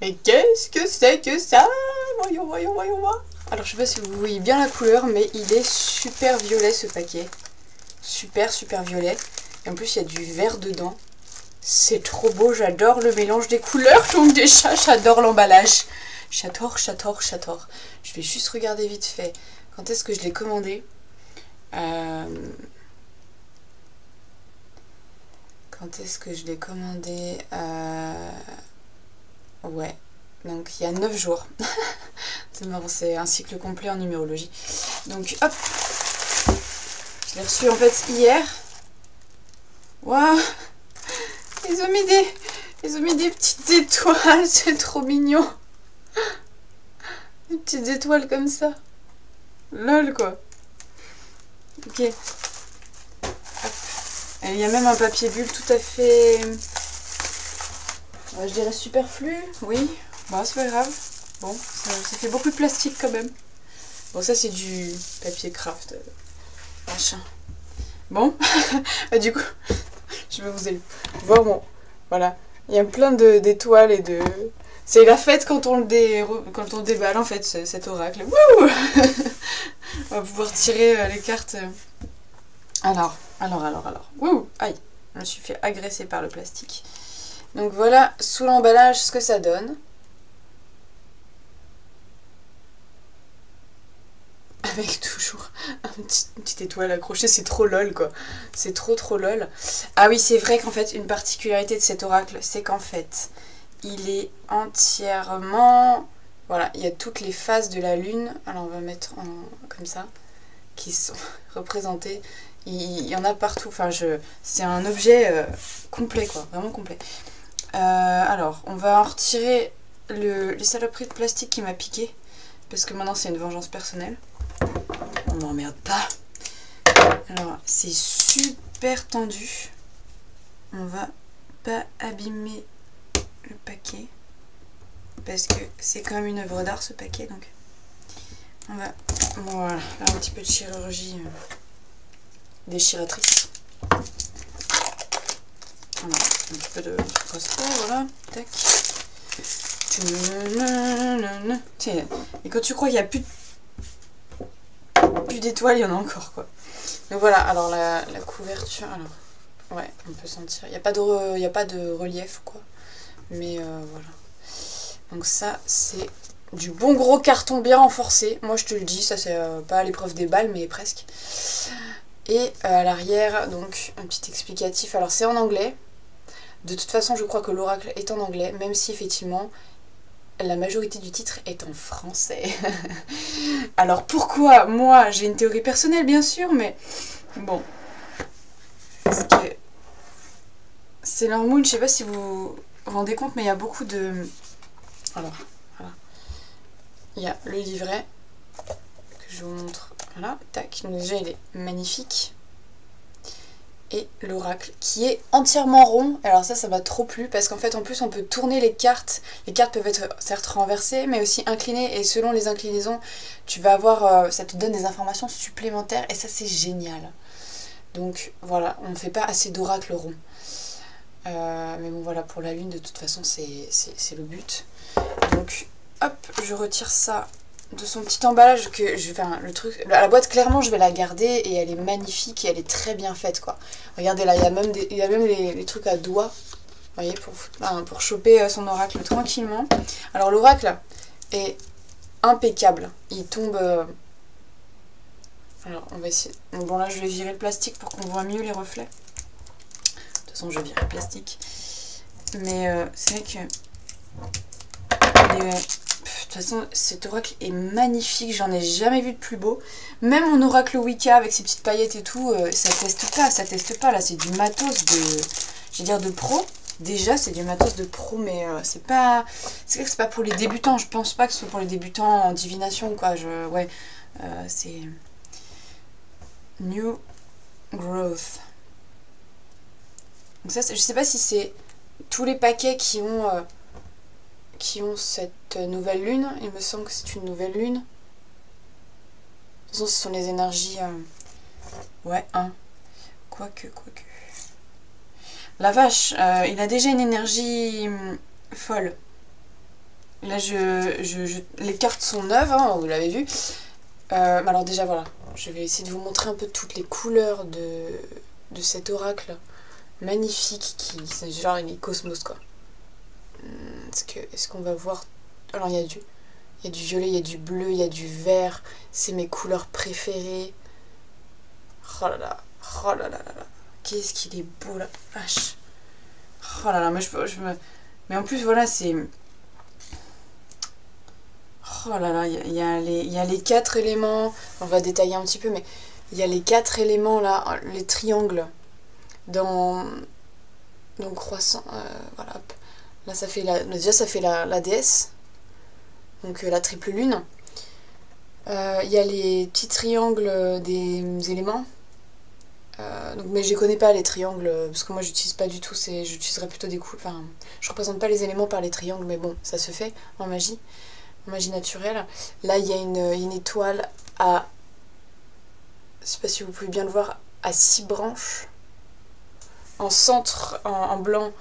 Mais qu'est-ce que c'est que ça? Voyons, voyons, voyons voir. Alors je sais pas si vous voyez bien la couleur, mais il est super violet ce paquet. Super, super violet. Et en plus il y a du vert dedans. C'est trop beau, j'adore le mélange des couleurs. Donc déjà, j'adore l'emballage. J'adore, j'adore, j'adore. Je vais juste regarder vite fait. Quand est-ce que je l'ai commandé? Quand est-ce que je l'ai commandé? Ouais, donc il y a 9 jours. C'est marrant, c'est un cycle complet en numérologie. Donc hop, je l'ai reçu en fait hier. Waouh, ils ont mis des petites étoiles, c'est trop mignon. Des petites étoiles comme ça. Lol quoi. Ok. Hop. Et il y a même un papier bulle tout à fait... je dirais superflu, oui. Bon, c'est pas grave. Bon, ça fait beaucoup de plastique quand même. Bon, ça c'est du papier craft. Machin. Bon, du coup, je vais vous aller voir mon... Voilà, il y a plein d'étoiles et de... C'est la fête quand on le déballe en fait, cet oracle. Wouh. On va pouvoir tirer les cartes. Alors. Wouh, aïe, je me suis fait agresser par le plastique. Donc voilà, sous l'emballage, ce que ça donne. Avec toujours une petite étoile accrochée, c'est trop lol quoi. C'est trop lol. Ah oui, c'est vrai qu'en fait, une particularité de cet oracle, c'est qu'en fait, il est entièrement... Voilà, il y a toutes les phases de la lune. Alors on va mettre comme ça, qui sont représentées. Il y en a partout. Enfin, c'est un objet complet quoi, vraiment complet. Alors, on va en retirer les saloperies de plastique qui m'a piqué. Parce que maintenant, c'est une vengeance personnelle. On m'emmerde pas. Alors, c'est super tendu. On va pas abîmer le paquet. Parce que c'est quand même une œuvre d'art, ce paquet. Donc, on va voilà, faire un petit peu de chirurgie déchiratrice. Voilà, un petit peu de crosshair, voilà, tac. Et quand tu crois qu'il n'y a plus d'étoiles, il y en a encore quoi. Donc voilà, alors la couverture, alors ouais, on peut sentir. Il n'y a pas de relief quoi. Mais voilà. Donc ça, c'est du bon gros carton bien renforcé. Moi je te le dis, ça c'est pas à l'épreuve des balles, mais presque. Et à l'arrière, donc un petit explicatif. Alors c'est en anglais. De toute façon, je crois que l'oracle est en anglais, même si effectivement, la majorité du titre est en français. Alors pourquoi? Moi, j'ai une théorie personnelle, bien sûr, mais bon. Parce que Sailor Moon, je sais pas si vous vous rendez compte, mais il y a beaucoup de... Alors, voilà. Il y a le livret, que je vous montre. Voilà, tac. Donc déjà, il est magnifique. Et l'oracle qui est entièrement rond. Alors ça m'a trop plu parce qu'en fait en plus on peut tourner les cartes. Les cartes peuvent être certes renversées mais aussi inclinées et selon les inclinaisons tu vas avoir, ça te donne des informations supplémentaires et ça c'est génial. Donc voilà, on ne fait pas assez d'oracles ronds. Mais bon voilà, pour la lune de toute façon c'est le but. Donc hop, je retire ça de son petit emballage que enfin le truc, la boîte clairement je vais la garder et elle est magnifique et elle est très bien faite quoi. Regardez là, il y a même les trucs à doigts, vous voyez, pour choper son oracle tranquillement. Alors l'oracle est impeccable, il tombe... Alors on va essayer, bon là je vais virer le plastique pour qu'on voit mieux les reflets. De toute façon je vais virer le plastique, mais c'est vrai que... De toute façon, cet oracle est magnifique, j'en ai jamais vu de plus beau. Même mon oracle Wicca avec ses petites paillettes et tout, ça teste pas. Là, c'est du matos de, je vais dire de pro. Déjà, c'est du matos de pro, mais c'est pas... C'est vrai que c'est pas pour les débutants, je pense pas que ce soit pour les débutants en divination, quoi. Ouais, c'est... New Growth. Donc ça, je sais pas si c'est tous les paquets qui ont cette nouvelle lune. Il me semble que c'est une nouvelle lune. De toute façon, ce sont les énergies... Ouais, 1. Quoique. La vache, il a déjà une énergie folle. Là, les cartes sont neuves, hein, vous l'avez vu. Alors déjà, voilà. Je vais essayer de vous montrer un peu toutes les couleurs de cet oracle magnifique c'est genre il est cosmos, quoi. Est-ce qu'on va voir... Alors, il y a du violet, il y a du bleu, il y a du vert. C'est mes couleurs préférées. Oh là là. Oh là là là là. Qu'est-ce qu'il est beau, la vache. Oh là là, moi je me... Mais en plus, voilà, c'est... Oh là là, il y a les 4 éléments. On va détailler un petit peu, mais il y a les 4 éléments là, les triangles. Donc croissant, voilà. Là, ça fait déjà, ça fait la déesse. Donc la triple lune. Il y a les petits triangles des éléments. Donc, mais je les connais pas les triangles, parce que moi j'utilise pas du tout, j'utiliserais plutôt des coups. Enfin, je représente pas les éléments par les triangles, mais bon, ça se fait en magie naturelle. Là, il y a une étoile à... Je sais pas si vous pouvez bien le voir, à 6 branches. En centre, en blanc,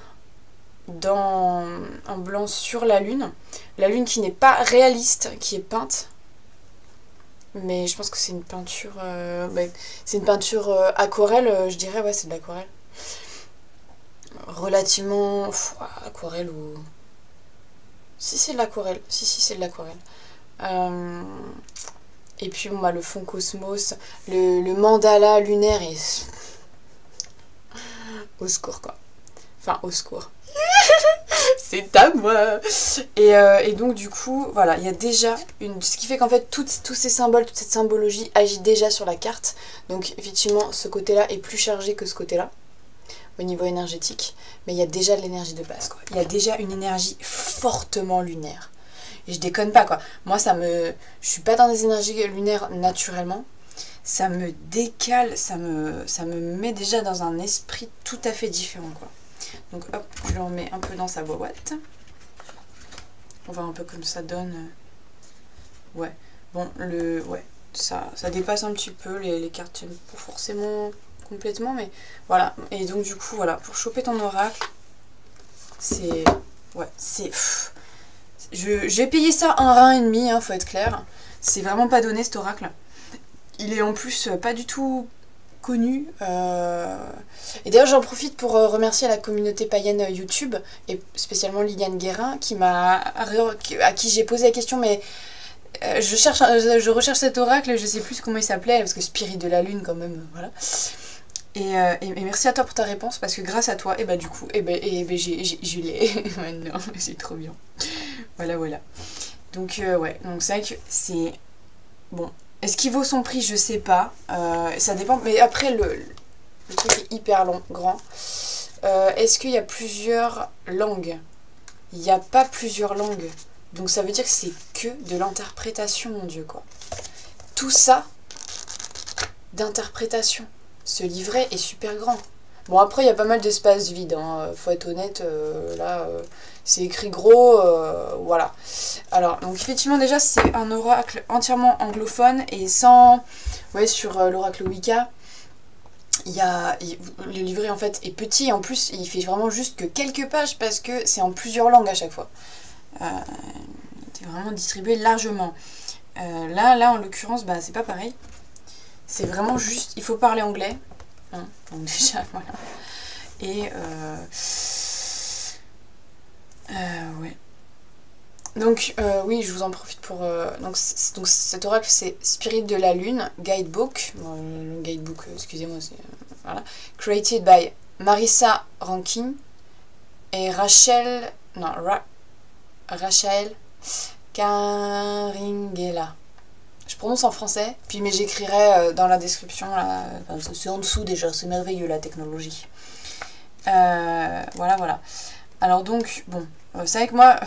en blanc sur la lune. La lune qui n'est pas réaliste, qui est peinte. Mais je pense que c'est une peinture... c'est une peinture aquarelle, je dirais, ouais, c'est de l'aquarelle. Relativement... aquarelle ou... Si, c'est de l'aquarelle. Si, c'est de l'aquarelle. Et puis, bon, bah, le fond cosmos, le mandala lunaire est... Au secours, quoi. Enfin, au secours. C'est à moi. Et donc, du coup, voilà, il y a déjà ce qui fait qu'en fait, tous ces symboles, toute cette symbologie agit déjà sur la carte. Donc, effectivement, ce côté-là est plus chargé que ce côté-là, au niveau énergétique. Mais il y a déjà de l'énergie de base, quoi. Il y a déjà une énergie fortement lunaire. Et je déconne pas, quoi. Moi, je suis pas dans des énergies lunaires naturellement. Ça me décale, ça me met déjà dans un esprit tout à fait différent, quoi. Donc hop, je le remets un peu dans sa boîte. On voit un peu comme ça donne. Ouais, bon, ouais, ça dépasse un petit peu, les cartes pas forcément complètement, mais voilà. Et donc du coup, voilà, pour choper ton oracle, c'est... Ouais, c'est... J'ai payé ça un rein et demi, hein, faut être clair. C'est vraiment pas donné cet oracle. Il est en plus pas du tout connu. Et d'ailleurs j'en profite pour remercier la communauté païenne YouTube, et spécialement Liliane Guérin, à qui j'ai posé la question, mais je recherche cet oracle, je sais plus comment il s'appelait, parce que Spirit de la Lune quand même, voilà. Et merci à toi pour ta réponse, parce que grâce à toi, et bah du coup, je l'ai maintenant, c'est trop bien. Voilà. Donc ouais, donc c'est vrai que c'est... Bon, est-ce qu'il vaut son prix? Je sais pas, ça dépend, mais après le truc est hyper long, grand. Est-ce qu'il y a plusieurs langues? Il n'y a pas plusieurs langues, donc ça veut dire que c'est que de l'interprétation, mon Dieu, quoi. Tout ça d'interprétation. Ce livret est super grand. Bon, après, il y a pas mal d'espace vide, hein. Faut être honnête, là, c'est écrit gros, voilà. Alors, donc effectivement, déjà, c'est un oracle entièrement anglophone, et sans... Ouais, sur l'oracle Wicca, le livret, en fait, est petit, et en plus, il fait vraiment juste que quelques pages, parce que c'est en plusieurs langues à chaque fois. C'est vraiment distribué largement. Là, en l'occurrence, bah, c'est pas pareil. C'est vraiment juste, il faut parler anglais. Hein, donc déjà, voilà. Et ouais. Donc oui, je vous en profite pour... donc cet oracle, c'est Spirit de la Lune, Guidebook. Bon, le guidebook, excusez-moi, c'est... voilà. Created by Marissa Rankin et Rachel... Non, Rachel Caringela. Je prononce en français, puis mais j'écrirai dans la description, là, c'est en dessous déjà, c'est merveilleux la technologie. Voilà. Alors donc, bon, c'est vrai que moi,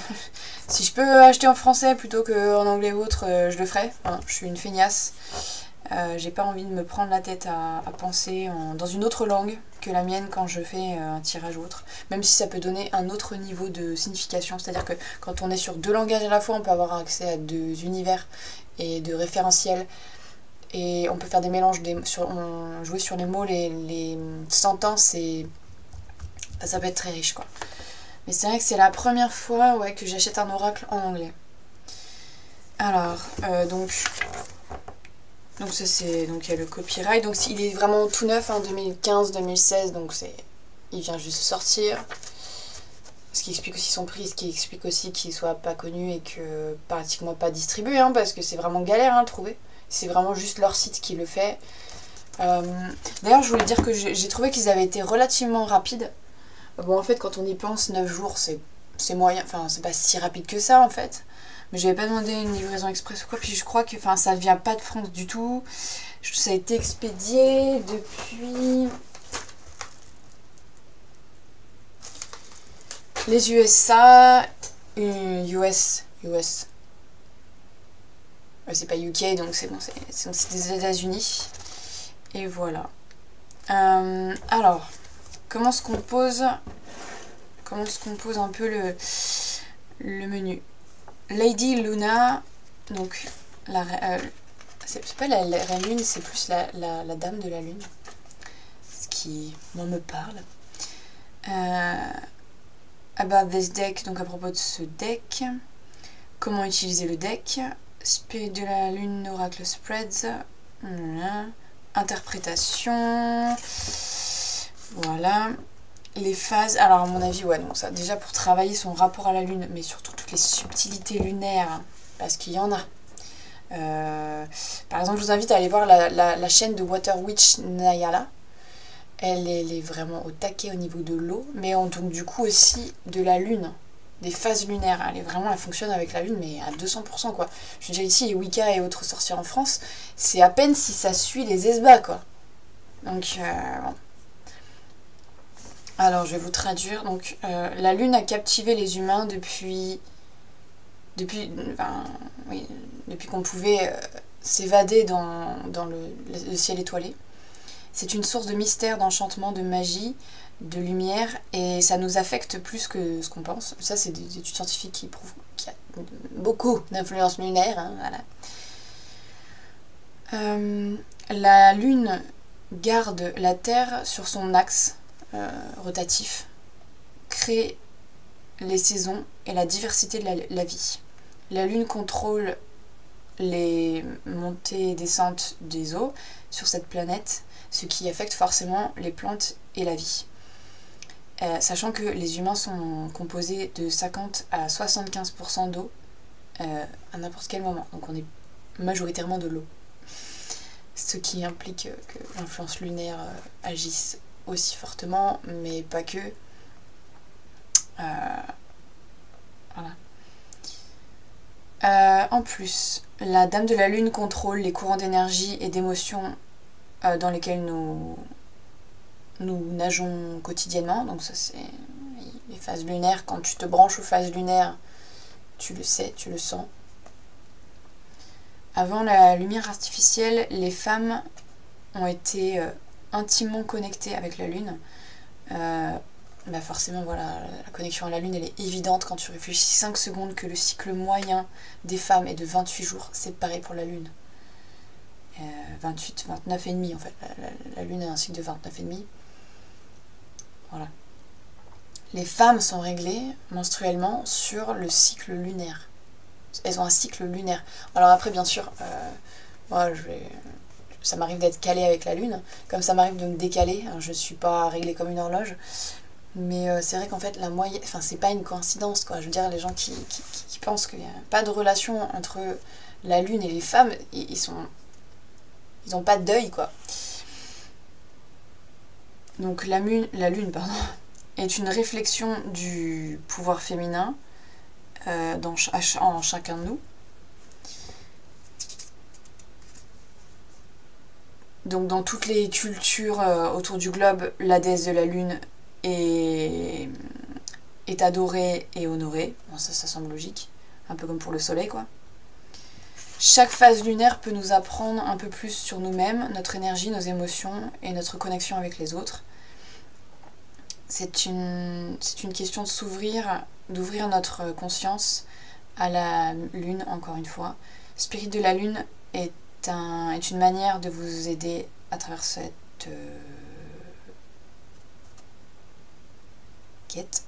si je peux acheter en français plutôt qu'en anglais ou autre, je le ferai. Hein, je suis une feignasse. J'ai pas envie de me prendre la tête à penser dans une autre langue que la mienne quand je fais un tirage ou autre. Même si ça peut donner un autre niveau de signification. C'est-à-dire que quand on est sur 2 langages à la fois, on peut avoir accès à 2 univers et de référentiels. Et on peut faire des mélanges, jouer sur les mots, les sentences, et ça peut être très riche, quoi. Mais c'est vrai que c'est la première fois ouais, que j'achète un oracle en anglais. Alors, donc ça c'est donc il y a le copyright, donc il est vraiment tout neuf, hein, 2015-2016, donc il vient juste de sortir. Ce qui explique aussi son prix, ce qui explique aussi qu'il soit pas connu et que pratiquement pas distribué, hein, parce que c'est vraiment galère à le trouver. C'est vraiment juste leur site qui le fait. D'ailleurs, je voulais dire que j'ai trouvé qu'ils avaient été relativement rapides. Bon, en fait, quand on y pense, 9 jours, c'est moyen, enfin, c'est pas si rapide que ça, en fait. Mais j'avais pas demandé une livraison express ou quoi, puis je crois que ça vient pas de France du tout. Ça a été expédié depuis les USA, US. C'est pas UK, donc c'est bon, c'est des États-Unis. Et voilà. Alors, comment se compose un peu le menu. Lady Luna, donc c'est pas la reine lune, c'est plus la dame de la lune, ce qui moi me parle. About this deck, donc à propos de ce deck, comment utiliser le deck, Spirit de la lune, Oracle Spreads, interprétation, voilà. Les phases, alors à mon avis, ouais, donc ça, déjà pour travailler son rapport à la lune, mais surtout toutes les subtilités lunaires, parce qu'il y en a. Par exemple, je vous invite à aller voir la chaîne de Water Witch Nayala. Elle est vraiment au taquet au niveau de l'eau, mais donc du coup aussi de la lune, des phases lunaires. Elle fonctionne avec la lune, mais à 200%, quoi. Je veux dire, ici, les Wicca et autres sorcières en France, c'est à peine si ça suit les esbats, quoi. Donc, bon. Alors, je vais vous traduire. Donc, la lune a captivé les humains depuis qu'on pouvait s'évader dans le ciel étoilé. C'est une source de mystère, d'enchantement, de magie, de lumière, et ça nous affecte plus que ce qu'on pense. Ça, c'est des études scientifiques qui prouvent qu'il y a beaucoup d'influence lunaire. Hein, voilà. La lune garde la Terre sur son axe rotatif, crée les saisons et la diversité de la vie. La lune contrôle les montées et descentes des eaux sur cette planète, ce qui affecte forcément les plantes et la vie. Sachant que les humains sont composés de 50 à 75% d'eau à n'importe quel moment. Donc on est majoritairement de l'eau. Ce qui implique que l'influence lunaire agisse aussi fortement, mais pas que. Voilà. En plus, la Dame de la Lune contrôle les courants d'énergie et d'émotions dans lesquels nous nageons quotidiennement. Donc ça, c'est les phases lunaires. Quand tu te branches aux phases lunaires, tu le sais, tu le sens. Avant la lumière artificielle, les femmes ont été intimement connectées avec la Lune. Forcément, voilà, la connexion à la Lune, elle est évidente quand tu réfléchis 5 secondes que le cycle moyen des femmes est de 28 jours. C'est pareil pour la Lune. 28, 29 et demi en fait. La Lune a un cycle de 29 et demi. Voilà. Les femmes sont réglées menstruellement sur le cycle lunaire. Elles ont un cycle lunaire. Alors après, bien sûr, moi, ça m'arrive d'être calée avec la Lune, comme ça m'arrive de me décaler. Je ne suis pas réglée comme une horloge. Mais c'est vrai qu'en fait, la moyenne, c'est pas une coïncidence, quoi. Je veux dire, les gens qui pensent qu'il n'y a pas de relation entre la Lune et les femmes, ils n'ont pas de deuil, quoi. Donc la Lune, est une réflexion du pouvoir féminin en chacun de nous. Donc dans toutes les cultures autour du globe, la déesse de la Lune est adorée et honorée. Bon, ça semble logique, un peu comme pour le soleil, quoi. Chaque phase lunaire peut nous apprendre un peu plus sur nous-mêmes, notre énergie, nos émotions et notre connexion avec les autres. C'est une question de s'ouvrir, d'ouvrir notre conscience à la Lune, encore une fois. Spirit de la Lune est une manière de vous aider à travers cette quête.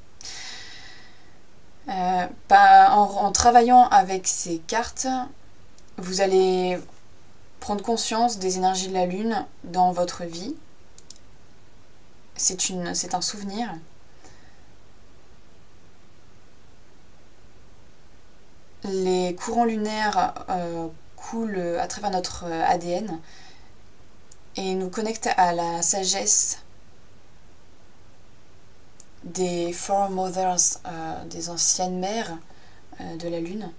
En travaillant avec ces cartes, vous allez prendre conscience des énergies de la lune dans votre vie. C'est un souvenir. Les courants lunaires coulent à travers notre ADN et nous connectent à la sagesse des foremothers, des anciennes mères de la lune.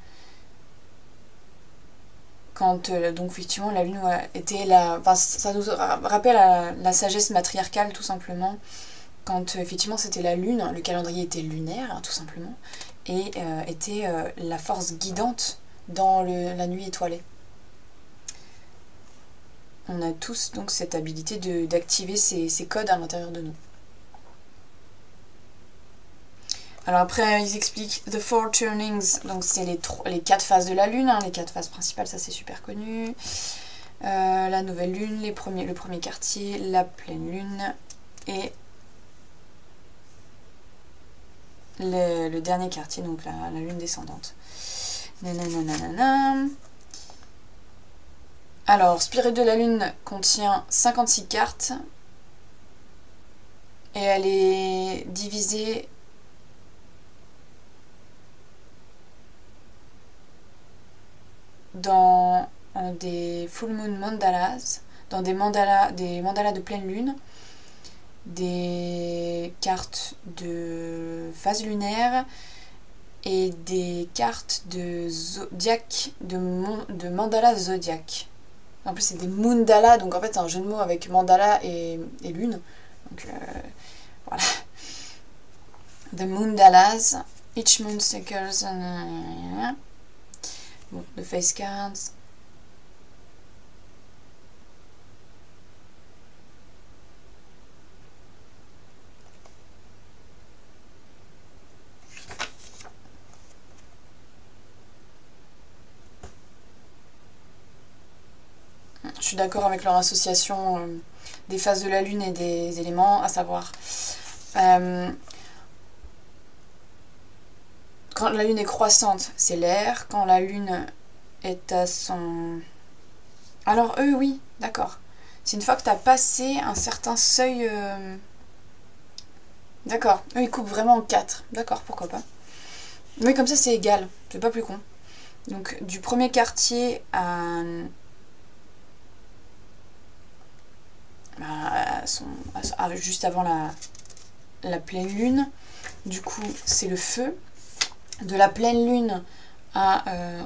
Quand donc effectivement la lune était la... Enfin, ça nous rappelle la sagesse matriarcale tout simplement. Quand effectivement c'était la lune, le calendrier était lunaire hein, tout simplement, et était la force guidante dans la nuit étoilée. On a tous donc cette habilité d'activer ces codes à l'intérieur de nous. Alors après, ils expliquent The Four Turnings, donc c'est les 4 phases de la lune, hein, les 4 phases principales, ça c'est super connu. La nouvelle lune, le premier quartier, la pleine lune et le dernier quartier, donc la lune descendante. Nanana. Alors, Spirit de la lune contient 56 cartes et elle est divisée dans des full moon mandalas, dans des mandalas de pleine lune, des cartes de phase lunaire et des cartes de zodiac, de mandala zodiac. En plus c'est des mundalas, donc en fait c'est un jeu de mots avec mandala et lune. Donc voilà. The mundalas, each moon stickers, bon, the face cards. Je suis d'accord avec leur association des phases de la lune et des éléments, à savoir quand la lune est croissante, c'est l'air. Quand la lune est à son... Alors eux, oui, d'accord. C'est une fois que tu as passé un certain seuil... D'accord. Eux, ils coupent vraiment en 4. D'accord, pourquoi pas. Oui, comme ça, c'est égal. C'est pas plus con. Donc, du premier quartier juste avant la pleine lune. Du coup, c'est le feu. De la pleine lune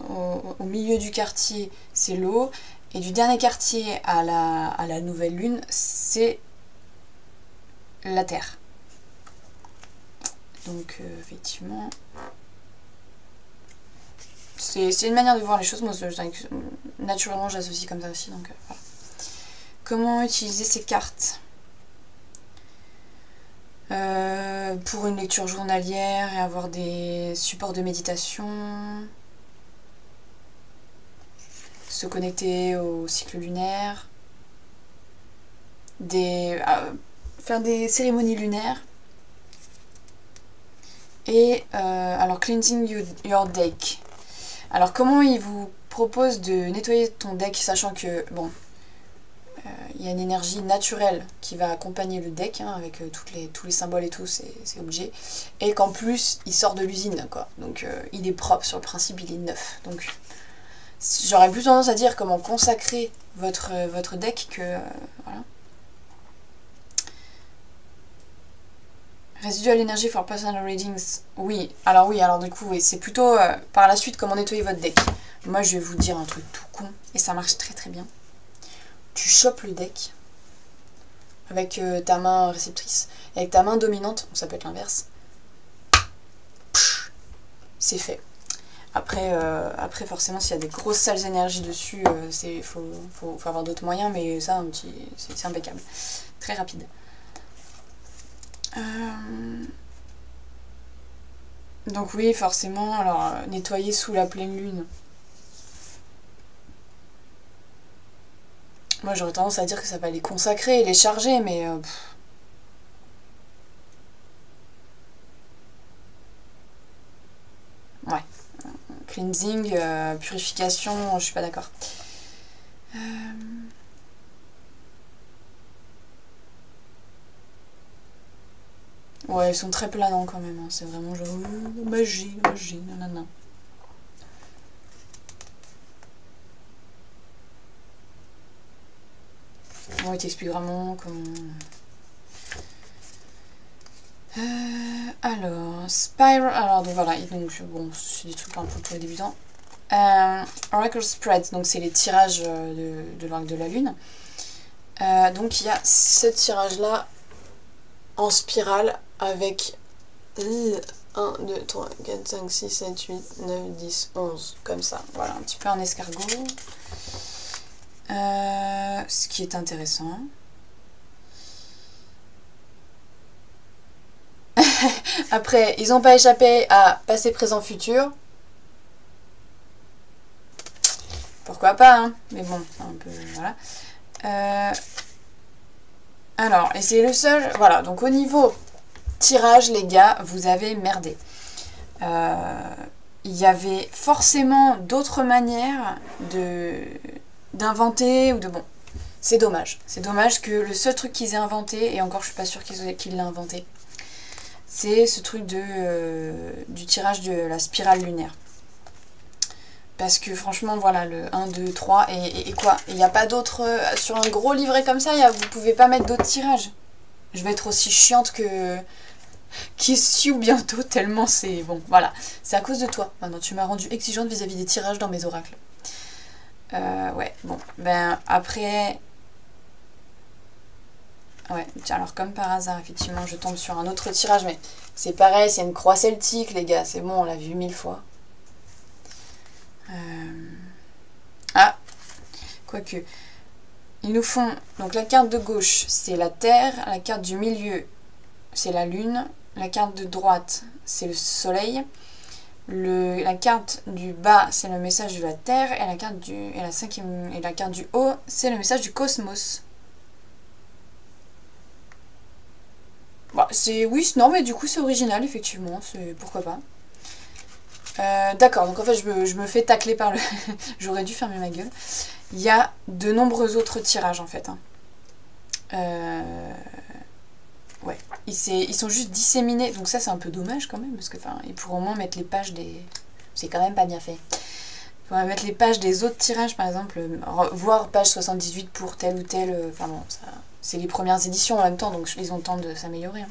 au milieu du quartier, c'est l'eau. Et du dernier quartier à la nouvelle lune, c'est la terre. Donc, effectivement, c'est une manière de voir les choses. Moi, naturellement, j'associe comme ça aussi. Donc, voilà. Comment utiliser ces cartes pour une lecture journalière et avoir des supports de méditation, se connecter au cycle lunaire, faire des cérémonies lunaires et alors cleansing your deck. Alors comment il vous propose de nettoyer ton deck, sachant que bon, il y a une énergie naturelle qui va accompagner le deck, hein, avec tous les symboles et tous ces objets, et qu'en plus il sort de l'usine, quoi. Donc il est propre sur le principe, il est neuf. Donc j'aurais plus tendance à dire comment consacrer votre deck que voilà. Residual energy for personal readings. Oui, alors du coup, oui, c'est plutôt par la suite comment nettoyer votre deck. Moi, je vais vous dire un truc tout con, et ça marche très très bien. Tu chopes le deck avec ta main réceptrice, et avec ta main dominante, donc ça peut être l'inverse. C'est fait. Après forcément, s'il y a des grosses sales énergies dessus, faut avoir d'autres moyens, mais ça, c'est impeccable. Très rapide. Donc oui, forcément, alors nettoyer sous la pleine lune. Moi j'aurais tendance à dire que ça va les consacrer et les charger, mais cleansing, purification, je suis pas d'accord. Ouais, ils sont très planants quand même, hein. C'est vraiment genre magie, magie, nanana. Bon, il t'explique vraiment comment... alors, Spiral... Alors, donc voilà, donc, bon, c'est des trucs un peu pour les débutants. Oracle Spread, donc c'est les tirages de l'Oracle de la Lune. Donc il y a ce tirage-là en spirale avec 1, 2, 3, 4, 5, 6, 7, 8, 9, 10, 11, comme ça. Voilà, un petit peu en escargot. Ce qui est intéressant. Après, ils n'ont pas échappé à passé, présent, futur. Pourquoi pas, hein. Mais bon, un peu, voilà. Alors, et c'est le seul... Voilà, donc au niveau tirage, les gars, vous avez merdé. Il y avait forcément d'autres manières d'inventer ou de... Bon, c'est dommage. C'est dommage que le seul truc qu'ils aient inventé, et encore je suis pas sûre qu'ils l'aient inventé, c'est ce truc du tirage de la spirale lunaire. Parce que franchement, voilà, le 1, 2, 3, et quoi? Il n'y a pas d'autres... sur un gros livret comme ça, vous pouvez pas mettre d'autres tirages. Je vais être aussi chiante que... Qu'est-ce bientôt, tellement c'est... Bon, voilà. C'est à cause de toi. Maintenant, tu m'as rendue exigeante vis-à-vis des tirages dans mes oracles. Ouais, bon. Ben, après... Ouais, alors comme par hasard, effectivement, je tombe sur un autre tirage, mais c'est pareil, c'est une croix celtique, les gars. C'est bon, on l'a vu 1000 fois. Ah, quoique. Ils nous font... Donc la carte de gauche, c'est la Terre. La carte du milieu, c'est la Lune. La carte de droite, c'est le Soleil. La carte du bas, c'est le message de la Terre. Et la carte du haut, c'est le message du cosmos. Bon, oui, non, mais du coup, c'est original, effectivement. Pourquoi pas. D'accord, donc en fait je me fais tacler par le... J'aurais dû fermer ma gueule. Il y a de nombreux autres tirages en fait. Ouais, ils sont juste disséminés, donc ça c'est un peu dommage quand même, parce que ils pourront au moins mettre les pages des... C'est quand même pas bien fait. Ils pourraient mettre les pages des autres tirages, par exemple, voir page 78 pour tel ou tel... Enfin bon, c'est les premières éditions en même temps, donc ils ont le temps de s'améliorer.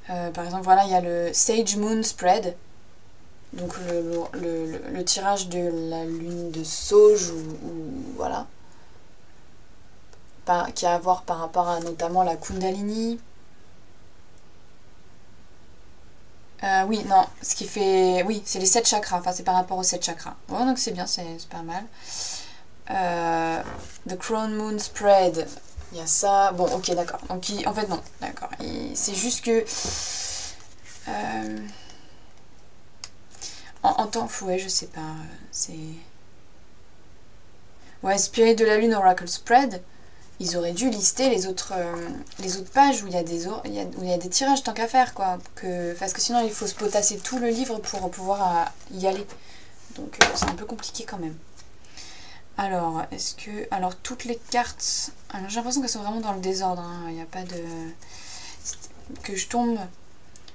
Par exemple, voilà, il y a le Sage Moon Spread. Donc le tirage de la lune de Sauge, ou voilà. Qui a à voir par rapport à notamment la Kundalini. Oui, non, ce qui fait... Oui, c'est les 7 chakras, enfin c'est par rapport aux 7 chakras. Ouais, donc c'est bien, c'est pas mal. The Crown Moon Spread, il y a ça. Bon, ok, d'accord. Donc, en fait, non, d'accord. C'est juste que... en temps... Ouais, je sais pas. C'est... Ouais, Spirit de la Lune Oracle Spread. Ils auraient dû lister les autres pages où il y a des tirages tant qu'à faire, quoi. Parce que sinon, il faut se potasser tout le livre pour pouvoir y aller. Donc, c'est un peu compliqué quand même. Alors, est-ce que... Alors, toutes les cartes... Alors, j'ai l'impression qu'elles sont vraiment dans le désordre. Hein. Il n'y a pas de... Que je tombe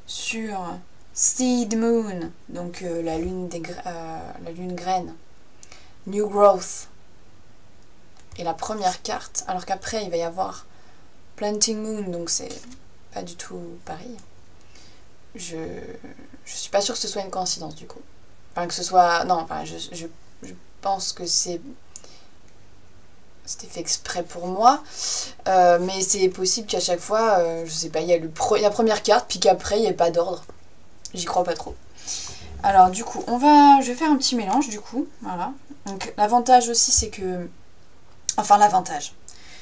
sur Seed Moon, donc la lune graine. New Growth. Et la première carte, alors qu'après il va y avoir Planting Moon, donc c'est pas du tout pareil. Je suis pas sûre que ce soit une coïncidence du coup. Enfin que ce soit... Non, enfin je pense que c'était fait exprès pour moi. Mais c'est possible qu'à chaque fois, je sais pas, il y a la première carte, puis qu'après il n'y ait pas d'ordre. J'y crois pas trop. Alors du coup, je vais faire un petit mélange du coup, voilà. Donc l'avantage aussi c'est que... Enfin, l'avantage.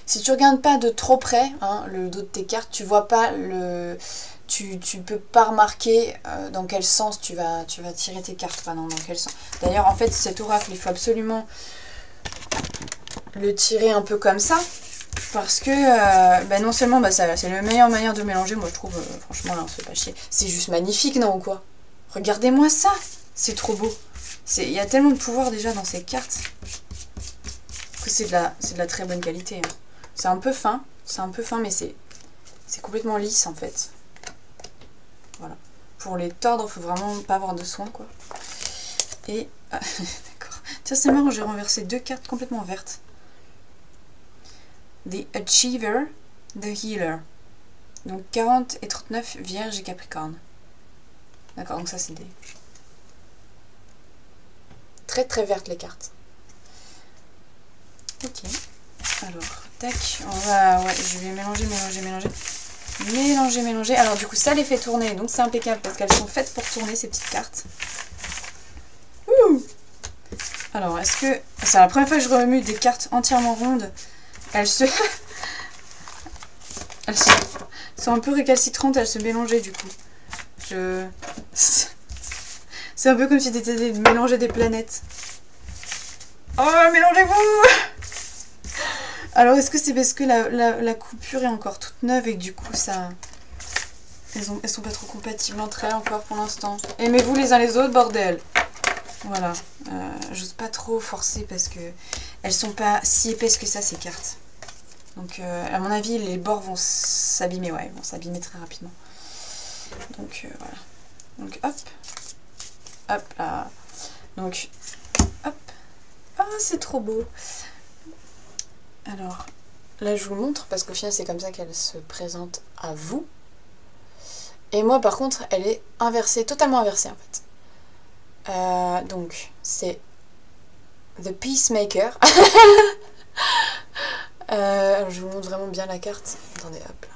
Si tu regardes pas de trop près, hein, le dos de tes cartes, tu vois pas le... Tu peux pas remarquer dans quel sens tu vas tirer tes cartes. Enfin, non, dans quel sens. D'ailleurs, en fait, cet oracle, il faut absolument le tirer un peu comme ça. Parce que, non seulement, c'est la meilleure manière de mélanger. Moi, je trouve, franchement, là, on se fait pas chier. C'est juste magnifique, non, ou quoi? Regardez-moi ça! C'est trop beau. Il y a tellement de pouvoir déjà dans ces cartes que c'est de la très bonne qualité. Hein. C'est un peu fin, mais c'est complètement lisse en fait. Voilà. Pour les tordre, il faut vraiment pas avoir de soin quoi. Et d'accord. Tiens, c'est marrant, j'ai renversé 2 cartes complètement vertes. The Achiever, The Healer. Donc 40 et 39, Vierge et Capricorne. D'accord, donc ça c'est des... Très très vertes les cartes. Ok. Alors, tac, on va... Ouais, je vais mélanger. Alors du coup, ça les fait tourner, donc c'est impeccable parce qu'elles sont faites pour tourner ces petites cartes. Ouh. Alors, est-ce que... C'est la première fois que je remue des cartes entièrement rondes. Elles se... elles sont un peu récalcitrantes, elles se mélangeaient du coup. C'est un peu comme si tu étais mélanger des planètes. Oh, mélangez-vous! Alors, est-ce que c'est parce que la coupure est encore toute neuve et que du coup, ça... Elles sont pas trop compatibles entre elles encore pour l'instant. Aimez-vous les uns les autres, bordel! Voilà. J'ose pas trop forcer parce que elles sont pas si épaisses que ça, ces cartes. Donc, à mon avis, les bords vont s'abîmer. Ouais, ils vont s'abîmer très rapidement. Donc, voilà. Donc, hop. Hop là. Donc, hop. Ah, c'est trop beau. Alors, là, je vous montre parce qu'au final, c'est comme ça qu'elle se présente à vous. Et moi, par contre, elle est inversée, totalement inversée, en fait. Donc, c'est The Peacemaker. Alors, je vous montre vraiment bien la carte. Attendez, hop là.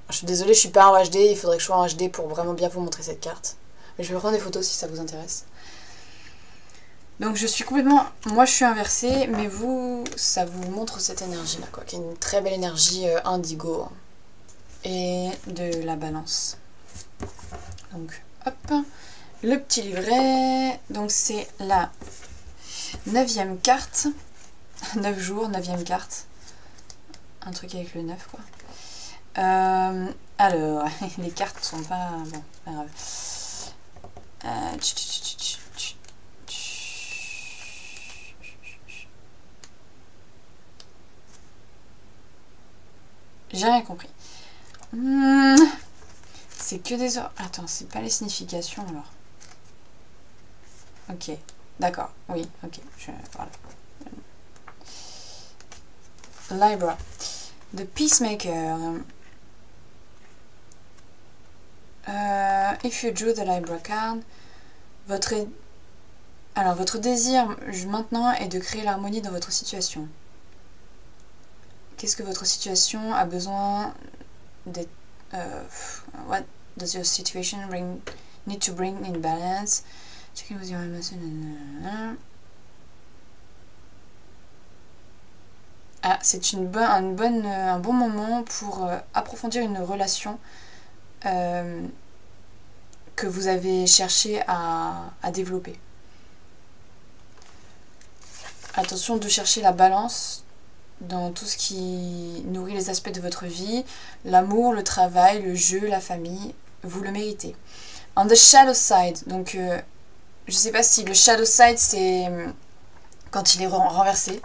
Je suis désolée, je suis pas en HD, il faudrait que je sois en HD pour vraiment bien vous montrer cette carte. Mais je vais prendre des photos si ça vous intéresse. Donc je suis complètement... Moi je suis inversée, mais vous, ça vous montre cette énergie-là, quoi. Qui est une très belle énergie indigo. Et de la balance. Donc, hop. Le petit livret. Donc c'est la 9e carte. 9 jours, 9e carte. Un truc avec le 9, quoi. Alors, les cartes sont pas... Bon, pas grave. J'ai rien compris. C'est que des... Attends, c'est pas les significations alors. Ok, d'accord. Oui, ok. Voilà. Libra. The Peacemaker. If you drew the Libra card, votre désir maintenant est de créer l'harmonie dans votre situation. Qu'est-ce que votre situation a besoin d'être... what does your situation need to bring in balance? Checking with your emotion. Ah, c'est un bon moment pour approfondir une relation que vous avez cherché à développer. Attention de chercher la balance dans tout ce qui nourrit les aspects de votre vie, l'amour, le travail, le jeu, la famille, vous le méritez. On the shadow side, donc je sais pas si le shadow side c'est quand il est renversé.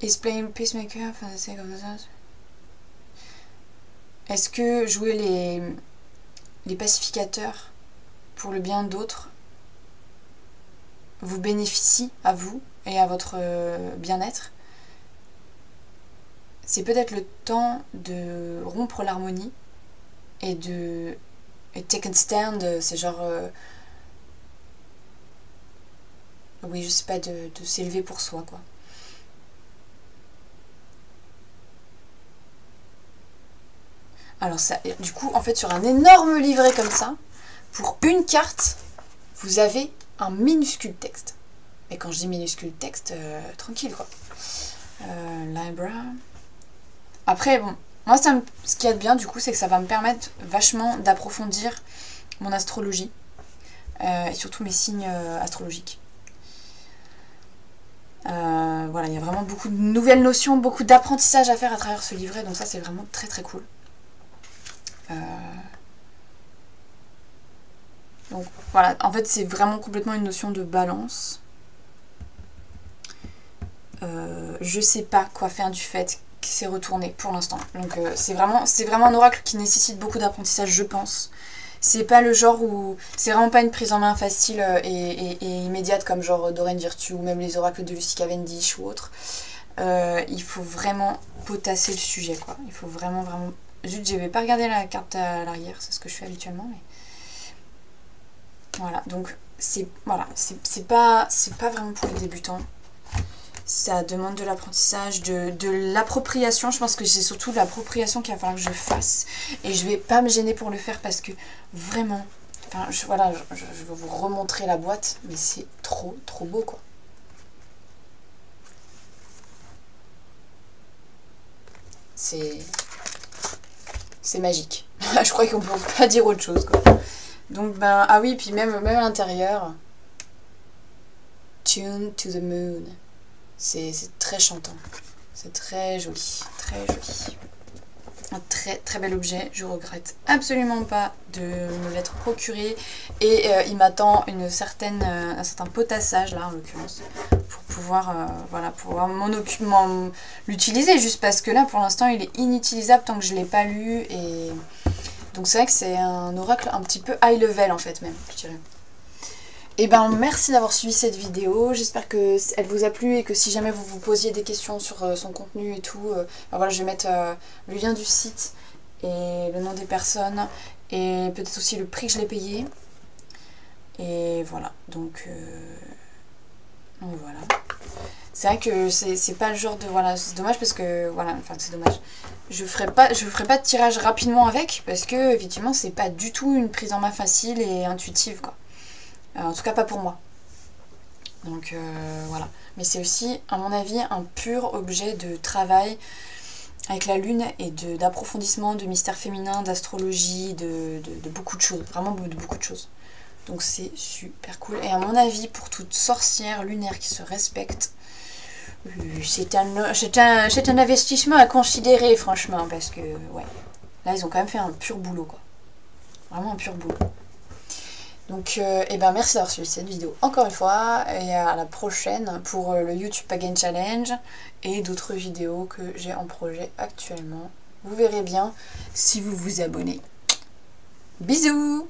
Is playing Peacemaker, enfin c'est comme ça. Est-ce que jouer les pacificateurs pour le bien d'autres vous bénéficie à vous et à votre bien-être? C'est peut-être le temps de rompre l'harmonie et de take a stand, c'est genre oui je sais pas, de s'élever pour soi quoi. Alors ça, du coup en fait sur un énorme livret comme ça, pour une carte vous avez un minuscule texte. Et quand je dis minuscule texte, tranquille quoi. Libra. Après bon, moi ce qu'il y a de bien du coup c'est que ça va me permettre vachement d'approfondir mon astrologie. Et surtout mes signes astrologiques. voilà, il y a vraiment beaucoup de nouvelles notions, beaucoup d'apprentissage à faire à travers ce livret, donc ça c'est vraiment très très cool. Donc voilà, en fait c'est vraiment complètement une notion de balance. Je sais pas quoi faire du fait qu'il s'est retourné pour l'instant. Donc c'est vraiment un oracle qui nécessite beaucoup d'apprentissage, je pense. C'est pas le genre où... C'est vraiment pas une prise en main facile et immédiate comme genre Doreen Virtue ou même les oracles de Lucy Cavendish ou autre. Il faut vraiment potasser le sujet, quoi. Il faut vraiment... Juste, je vais pas regarder la carte à l'arrière, c'est ce que je fais habituellement, mais... Voilà, donc c'est pas vraiment pour les débutants. Ça demande de l'apprentissage, de l'appropriation. Je pense que c'est surtout l'appropriation qu'il va falloir que je fasse. Et je vais pas me gêner pour le faire parce que vraiment... Enfin, voilà, je vais vous remontrer la boîte, mais c'est trop beau, quoi. C'est magique. Je crois qu'on peut pas dire autre chose, quoi. Donc, ben, ah oui, puis même à l'intérieur. Tune to the moon. C'est très chantant. C'est très joli. Très joli. Un très bel objet. Je regrette absolument pas de me l'être procuré. Et il m'attend un certain potassage, là, en l'occurrence, pour pouvoir, voilà, pouvoir l'utiliser. Juste parce que là, pour l'instant, il est inutilisable tant que je ne l'ai pas lu. Et donc, c'est vrai que c'est un oracle un petit peu high level, en fait, même, je dirais. Et ben merci d'avoir suivi cette vidéo, j'espère qu'elle vous a plu et que si jamais vous vous posiez des questions sur son contenu et tout, ben voilà, je vais mettre le lien du site et le nom des personnes et peut-être aussi le prix que je l'ai payé. Et voilà, donc voilà. C'est vrai que c'est pas le genre de... Voilà, c'est dommage parce que... Voilà, enfin c'est dommage. Je ferai pas de tirage rapidement avec parce que effectivement c'est pas du tout une prise en main facile et intuitive, quoi. En tout cas pas pour moi. Donc voilà. Mais c'est aussi, à mon avis, un pur objet de travail avec la lune et d'approfondissement, de mystère féminin, d'astrologie, de beaucoup de choses. Vraiment de beaucoup de choses. Donc c'est super cool. Et à mon avis, pour toute sorcière lunaire qui se respecte, c'est un investissement à considérer, franchement. Parce que, ouais, là ils ont quand même fait un pur boulot, quoi. Vraiment un pur boulot. Donc, eh ben, merci d'avoir suivi cette vidéo encore une fois, et à la prochaine pour le YouTube Pagan Challenge et d'autres vidéos que j'ai en projet actuellement. Vous verrez bien si vous vous abonnez. Bisous!